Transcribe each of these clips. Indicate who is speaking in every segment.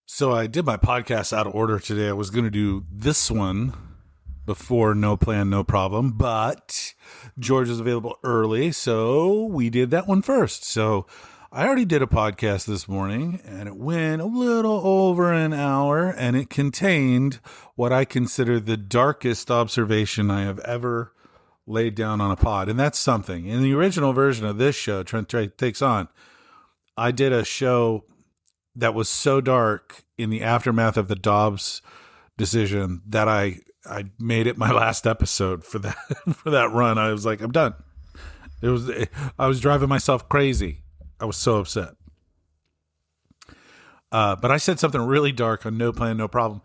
Speaker 1: So I did my podcast out of order today. I was going to do this one before No Plan, No Problem, but George is available early, so we did that one first. So I already did a podcast this morning, and it went a little over an hour, and it contained what I consider the darkest observation I have ever laid down on a pod, and that's something. In the original version of this show, Trent Takes On, I did a show that was so dark in the aftermath of the Dobbs decision that I made it my last episode for that for that run. I was like, I'm done. I was driving myself crazy. I was so upset. But I said something really dark on No Plan, No Problem.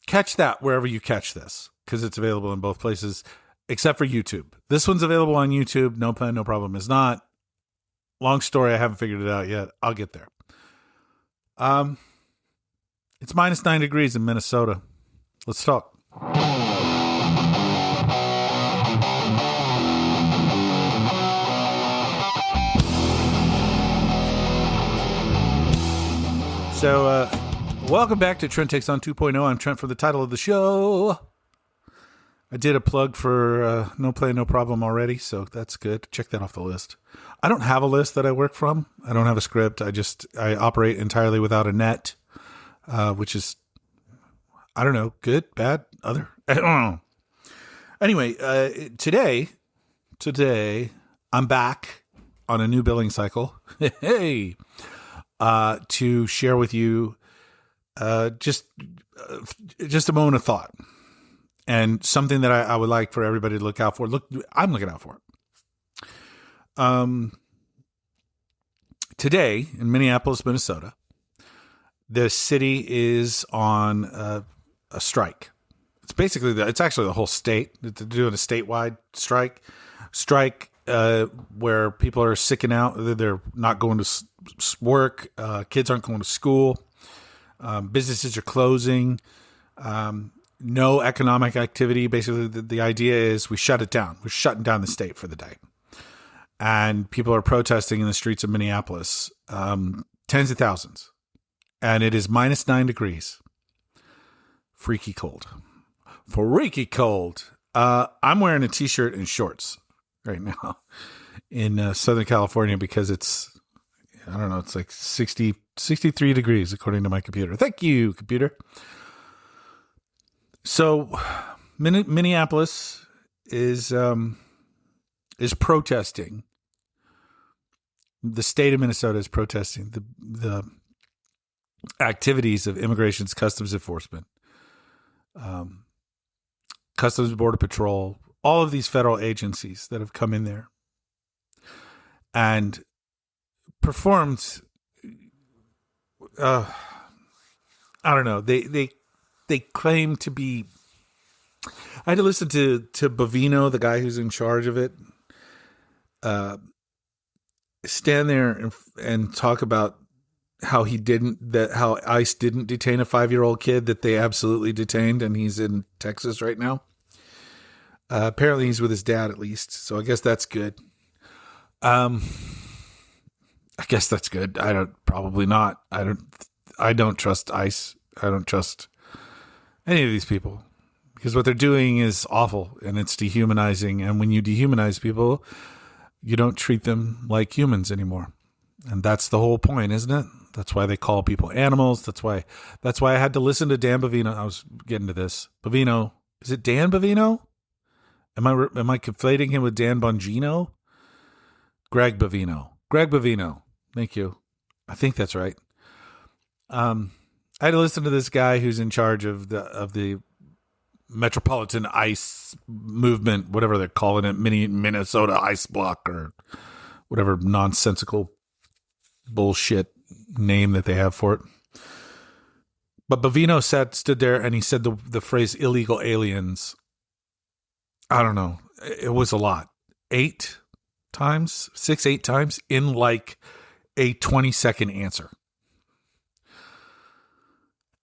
Speaker 1: Catch that wherever you catch this, because it's available in both places, except for YouTube. This one's available on YouTube. No Plan, No Problem is not. Long story, I haven't figured it out yet. I'll get there. It's minus 9 degrees in Minnesota. Let's talk. So, welcome back to Trent Takes On 2.0. I'm Trent for the title of the show. I did a plug for No Plan, No Problem already, so that's good. Check that off the list. I don't have a list that I work from. I don't have a script. I operate entirely without a net, which is, I don't know, good, bad, other. I don't know. Anyway, today, I'm back on a new billing cycle. Hey, to share with you just a moment of thought. And something that I would like for everybody to look out for. I'm looking out for it. Today in Minneapolis, Minnesota, the city is on a strike. It's actually the whole state. They're doing a statewide strike where people are sicking out. They're not going to work. Kids aren't going to school. Businesses are closing. No economic activity. Basically, the idea is we shut it down. We're shutting down the state for the day. And people are protesting in the streets of Minneapolis, tens of thousands. And it is minus 9 degrees. Freaky cold. I'm wearing a t-shirt and shorts right now in Southern California because it's like 63 degrees according to my computer. Thank you, computer. So, Minneapolis is protesting. The state of Minnesota is protesting the activities of Immigration's Customs Enforcement, Customs and Border Patrol, all of these federal agencies that have come in there and performed. I don't know. They claim to be. I had to listen to Bovino, the guy who's in charge of it, stand there and talk about how how ICE didn't detain a 5-year-old kid that they absolutely detained, and he's in Texas right now. Apparently, he's with his dad at least, so I guess that's good. I guess that's good. Probably not. I don't trust ICE. I don't trust any of these people because what they're doing is awful and it's dehumanizing. And when you dehumanize people, you don't treat them like humans anymore. And that's the whole point, isn't it? That's why they call people animals. That's why I had to listen to Dan Bovino. I was getting to this. Bovino. Is it Dan Bovino? Am I conflating him with Dan Bongino? Greg Bovino. Thank you. I think that's right. I had to listen to this guy who's in charge of the Metropolitan Ice Movement, whatever they're calling it, Minnesota Ice Block or whatever nonsensical bullshit name that they have for it. But Bovino stood there and he said the phrase illegal aliens. I don't know. It was a lot. 8 times in like a 20-second answer.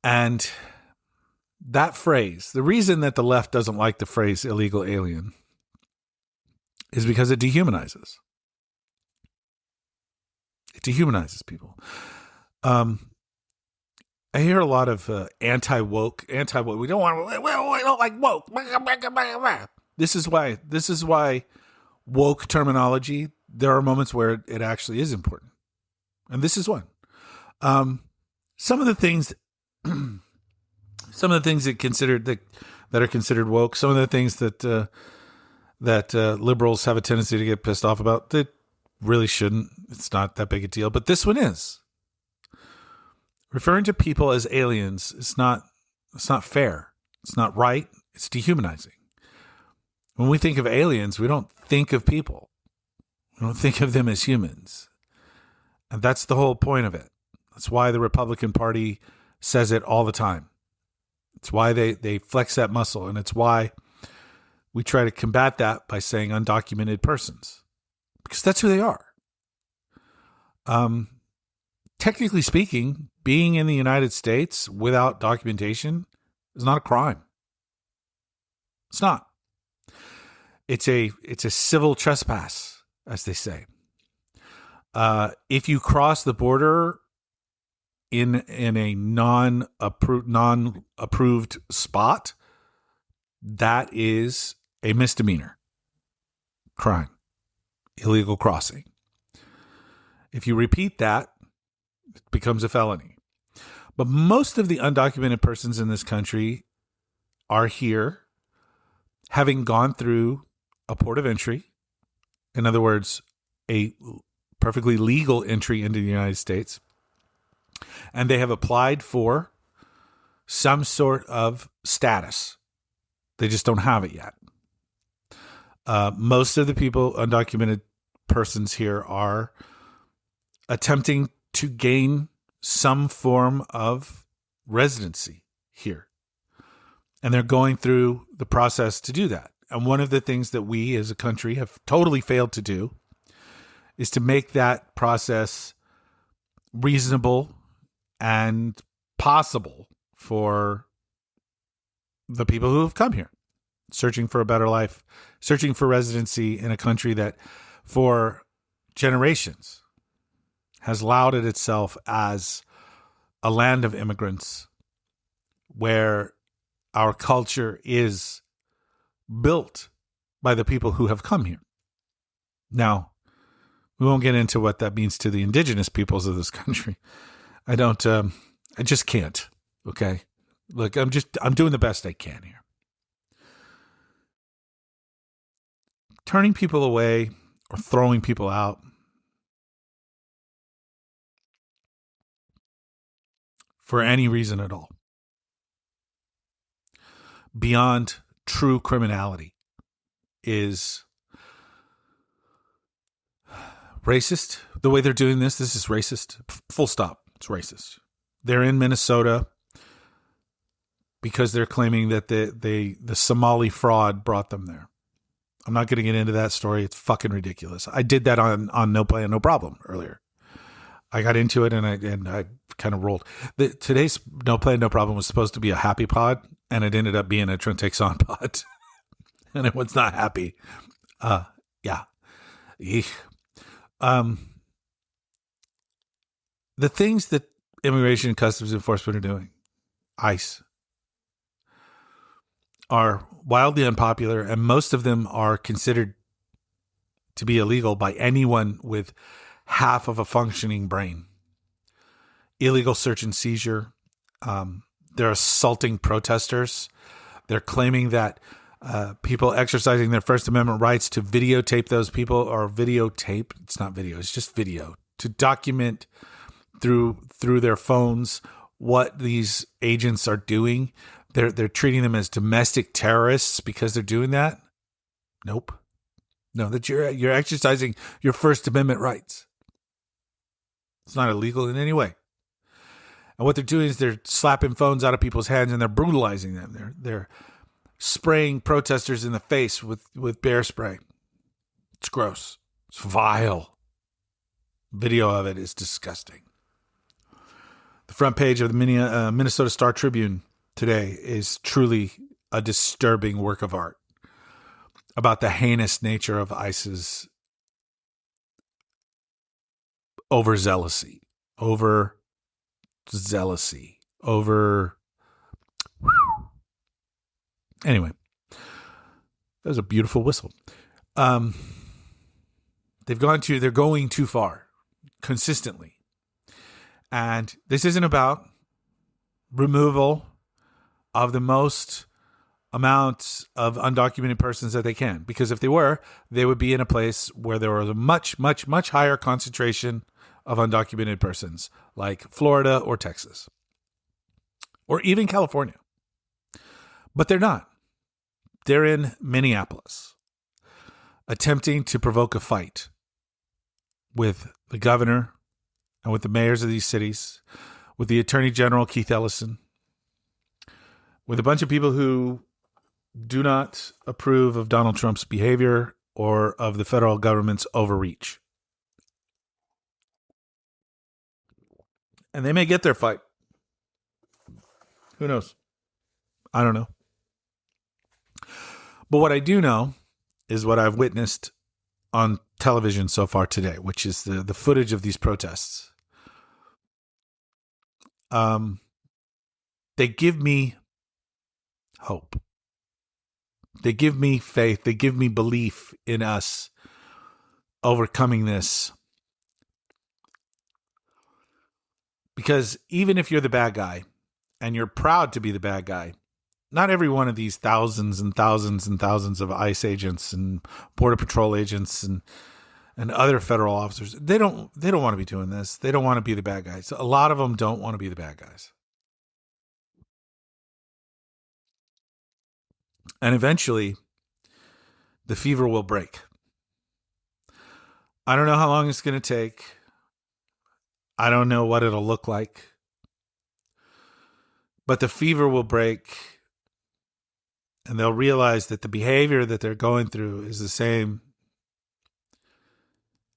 Speaker 1: And that phrase, the reason that the left doesn't like the phrase illegal alien is because it dehumanizes. It dehumanizes people. And I hear a lot of anti-woke. We don't want. We don't like woke. This is why woke terminology. There are moments where it actually is important, and this is one. Some of the things, that are considered woke. Some of the things that liberals have a tendency to get pissed off about that really shouldn't. It's not that big a deal, but this one is. Referring to people as aliens is not fair. It's not right. It's dehumanizing. When we think of aliens, we don't think of people. We don't think of them as humans. And that's the whole point of it. That's why the Republican Party says it all the time. It's why they flex that muscle. And it's why we try to combat that by saying undocumented persons. Because that's who they are. Technically speaking, being in the United States without documentation is not a crime. It's not. It's a civil trespass, as they say. If you cross the border in a non-approved spot, that is a misdemeanor crime, illegal crossing. If you repeat that, it becomes a felony. But most of the undocumented persons in this country are here having gone through a port of entry. In other words, a perfectly legal entry into the United States. And they have applied for some sort of status. They just don't have it yet. Most of the people, undocumented persons here, are attempting to gain some form of residency here. And they're going through the process to do that. And one of the things that we as a country have totally failed to do is to make that process reasonable and possible for the people who have come here, searching for a better life, searching for residency in a country that for generations has lauded itself as a land of immigrants where our culture is built by the people who have come here. Now, we won't get into what that means to the indigenous peoples of this country. I just can't. Okay. Look, I'm doing the best I can here. Turning people away or throwing people out for any reason at all, beyond true criminality, is racist. The way they're doing this is racist. Full stop. It's racist. They're in Minnesota because they're claiming that the Somali fraud brought them there. I'm not going to get into that story. It's fucking ridiculous. I did that on No Plan, No Problem earlier. I got into it and I kind of rolled. Today's No Plan, No Problem was supposed to be a happy pod, and it ended up being a Trent Takes On pod. And it was not happy. Yeah. Eek. The things that Immigration and Customs Enforcement are doing, ICE, are wildly unpopular, and most of them are considered to be illegal by anyone with half of a functioning brain. Illegal search and seizure. They're assaulting protesters. They're claiming that people exercising their First Amendment rights to videotape those people, or videotape, it's not video, it's just video, to document through their phones what these agents are doing. They're treating them as domestic terrorists because they're doing that. Nope. No, that you're exercising your First Amendment rights. It's not illegal in any way. And what they're doing is they're slapping phones out of people's hands and they're brutalizing them. They're spraying protesters in the face with bear spray. It's gross. It's vile. Video of it is disgusting. The front page of the Minnesota Star Tribune today is truly a disturbing work of art about the heinous nature of ICE's overzealousy. over. Anyway, that was a beautiful whistle. They're going too far consistently. And this isn't about removal of the most amounts of undocumented persons that they can. Because if they were, they would be in a place where there was a much, much, much higher concentration of undocumented persons, like Florida or Texas, or even California. But they're not. They're in Minneapolis, attempting to provoke a fight with the governor and with the mayors of these cities, with the Attorney General, Keith Ellison, with a bunch of people who do not approve of Donald Trump's behavior or of the federal government's overreach. And they may get their fight. Who knows? I don't know. But what I do know is what I've witnessed on television so far today, which is the footage of these protests. They give me hope. They give me faith. They give me belief in us overcoming this. Because even if you're the bad guy and you're proud to be the bad guy, not every one of these thousands and thousands and thousands of ICE agents and Border Patrol agents and other federal officers, they don't want to be doing this. They don't want to be the bad guys. A lot of them don't want to be the bad guys. And eventually, the fever will break. I don't know how long it's going to take. I don't know what it'll look like. But the fever will break. And they'll realize that the behavior that they're going through is the same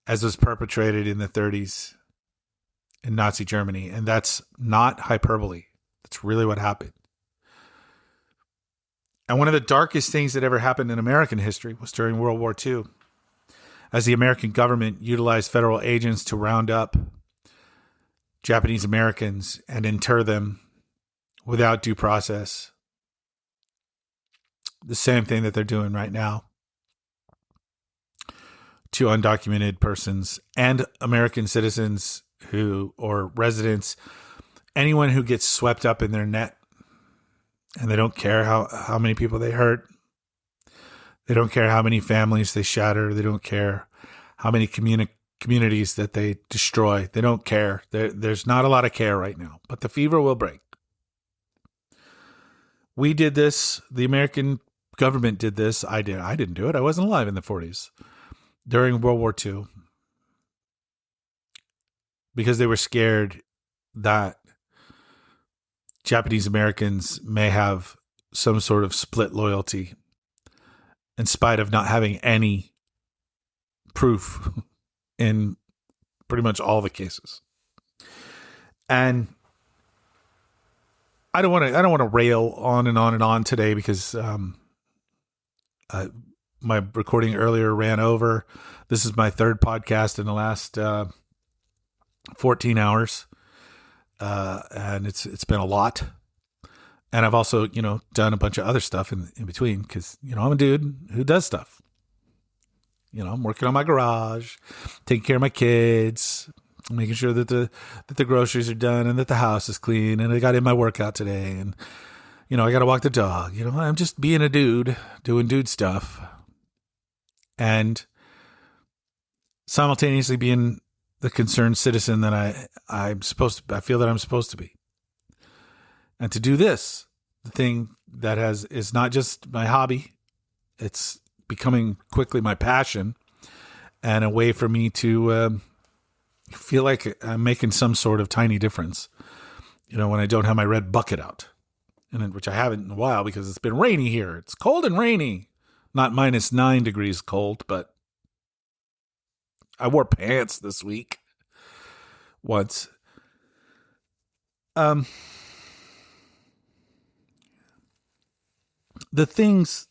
Speaker 1: as was perpetrated in the 30s in Nazi Germany. And that's not hyperbole. That's really what happened. And one of the darkest things that ever happened in American history was during World War II, as the American government utilized federal agents to round up Japanese Americans and inter them without due process. The same thing that they're doing right now to undocumented persons and American citizens or residents, anyone who gets swept up in their net. And they don't care how many people they hurt. They don't care how many families they shatter. They don't care how many communities that they destroy. They don't care. There's not a lot of care right now. But the fever will break. We did this. The American government did this. I didn't do it. I wasn't alive in the 40s during World War II. Because they were scared that Japanese Americans may have some sort of split loyalty in spite of not having any proof in pretty much all the cases. And I don't want to rail on and on and on today because my recording earlier ran over. This is my third podcast in the last 14 hours. And it's been a lot. And I've also, done a bunch of other stuff in between because, I'm a dude who does stuff. I'm working on my garage, taking care of my kids, making sure that the groceries are done and that the house is clean. And I got in my workout today and, I got to walk the dog. I'm just being a dude, doing dude stuff. And simultaneously being the concerned citizen that I feel that I'm supposed to be. And to do this, the thing that is not just my hobby, it's becoming quickly my passion and a way for me to feel like I'm making some sort of tiny difference, when I don't have my red bucket out, which I haven't in a while because it's been rainy here. It's cold and rainy, not -9 degrees cold, but I wore pants this week once. The things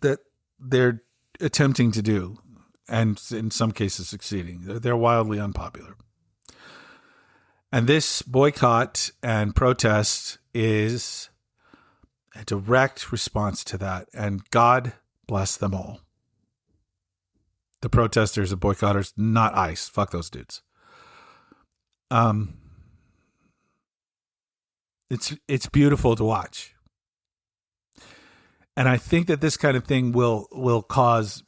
Speaker 1: that they're attempting to do, and in some cases succeeding, they're wildly unpopular. And this boycott and protest is a direct response to that. And God bless them all. The protesters, the boycotters, not ICE. Fuck those dudes. It's beautiful to watch. And I think that this kind of thing will cause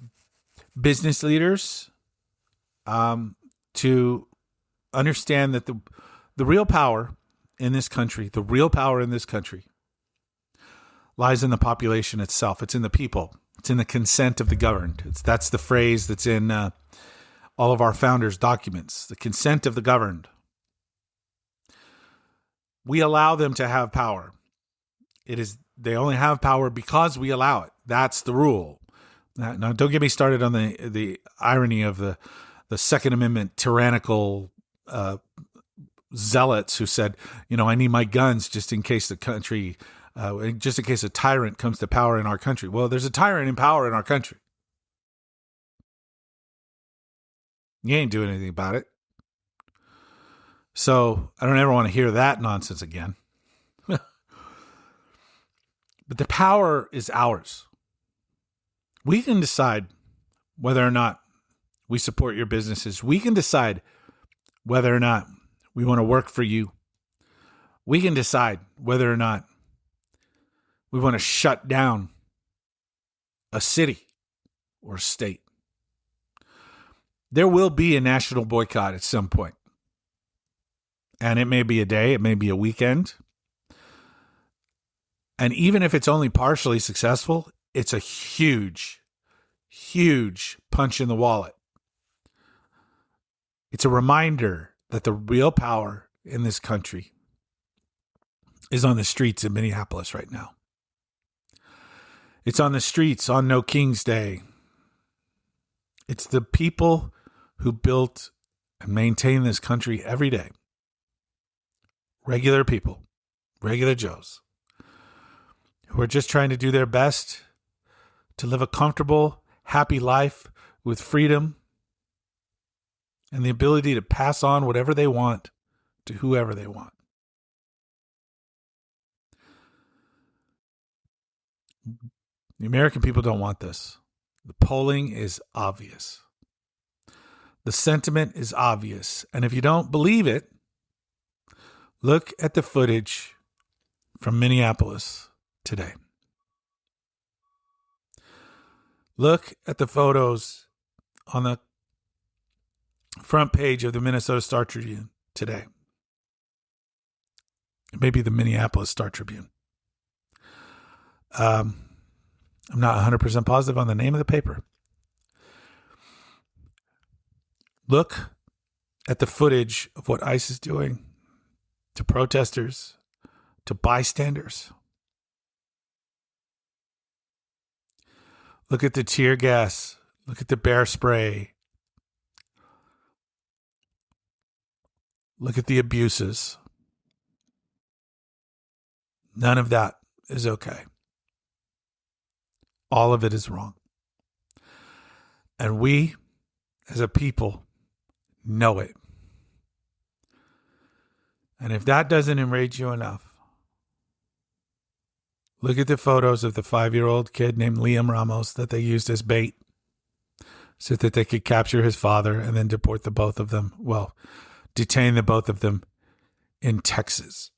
Speaker 1: business leaders to understand that the real power in this country, lies in the population itself. It's in the people. It's in the consent of the governed. That's the phrase that's in all of our founders' documents. The consent of the governed. We allow them to have power. They only have power because we allow it. That's the rule. Now, don't get me started on the irony of the Second Amendment tyrannical zealots who said, I need my guns just in case the country, just in case a tyrant comes to power in our country. Well, there's a tyrant in power in our country. You ain't doing anything about it. So I don't ever want to hear that nonsense again. But the power is ours. We can decide whether or not we support your businesses. We can decide whether or not we want to work for you. We can decide whether or not we want to shut down a city or a state. There will be a national boycott at some point. And it may be a day, it may be a weekend. And even if it's only partially successful, it's a huge, huge punch in the wallet. It's a reminder that the real power in this country is on the streets in Minneapolis right now. It's on the streets on No King's Day. It's the people who built and maintain this country every day. Regular people, regular Joes, who are just trying to do their best to live a comfortable, happy life with freedom and the ability to pass on whatever they want to whoever they want. The American people don't want this. The polling is obvious. The sentiment is obvious. And if you don't believe it, look at the footage from Minneapolis today. Look at the photos on the front page of the Minnesota Star Tribune today. Maybe the Minneapolis Star Tribune. I'm not 100% positive on the name of the paper. Look at the footage of what ICE is doing to protesters, to bystanders. Look at the tear gas. Look at the bear spray. Look at the abuses. None of that is okay. All of it is wrong. And we, as a people, know it. And if that doesn't enrage you enough, look at the photos of the 5-year-old kid named Liam Ramos that they used as bait so that they could capture his father and then deport the both of them. Well, detain the both of them in Texas.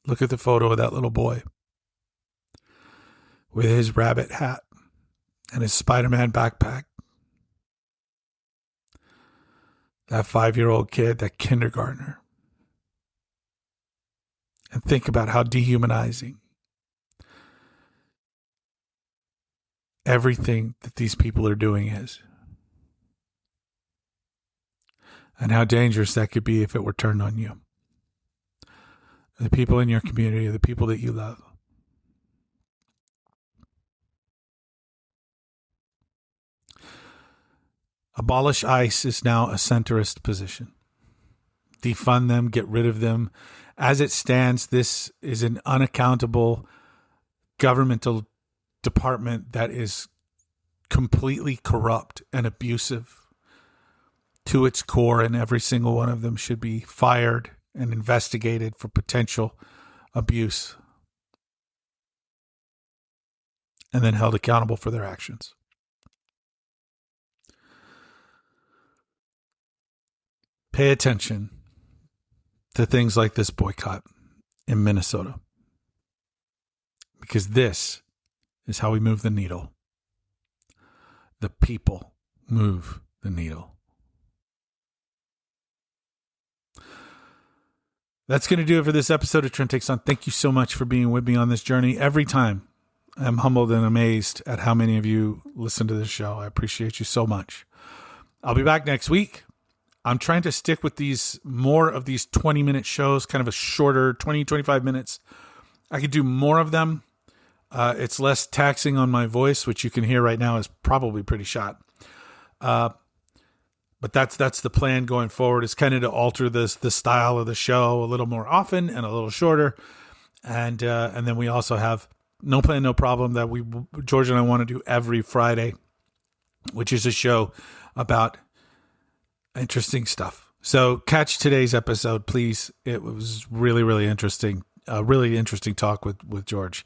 Speaker 1: Look at the photo of that little boy with his rabbit hat and his Spider-Man backpack. That 5-year-old kid, that kindergartner. And think about how dehumanizing everything that these people are doing is. And how dangerous that could be if it were turned on you. The people in your community, the people that you love. Abolish ICE is now a centrist position. Defund them, get rid of them. As it stands, this is an unaccountable governmental department that is completely corrupt and abusive to its core, and every single one of them should be fired and investigated for potential abuse and then held accountable for their actions. Pay attention to things like this boycott in Minnesota, because this is how we move the needle. The people move the needle. That's going to do it for this episode of Trent Takes On. Thank you so much for being with me on this journey. Every time I'm humbled and amazed at how many of you listen to this show. I appreciate you so much. I'll be back next week. I'm trying to stick with more of these 20-minute shows, kind of a shorter 20, 25 minutes. I could do more of them. It's less taxing on my voice, which you can hear right now is probably pretty shot. But that's the plan going forward, is kind of to alter the style of the show a little more often and a little shorter. And then we also have No Plan, No Problem that George and I want to do every Friday, which is a show about interesting stuff. So catch today's episode, please. It was really, really interesting. A really interesting talk with George.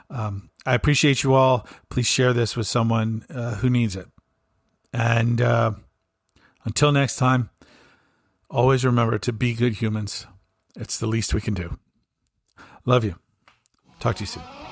Speaker 1: I appreciate you all. Please share this with someone who needs it. And until next time, always remember to be good humans. It's the least we can do. Love you. Talk to you soon.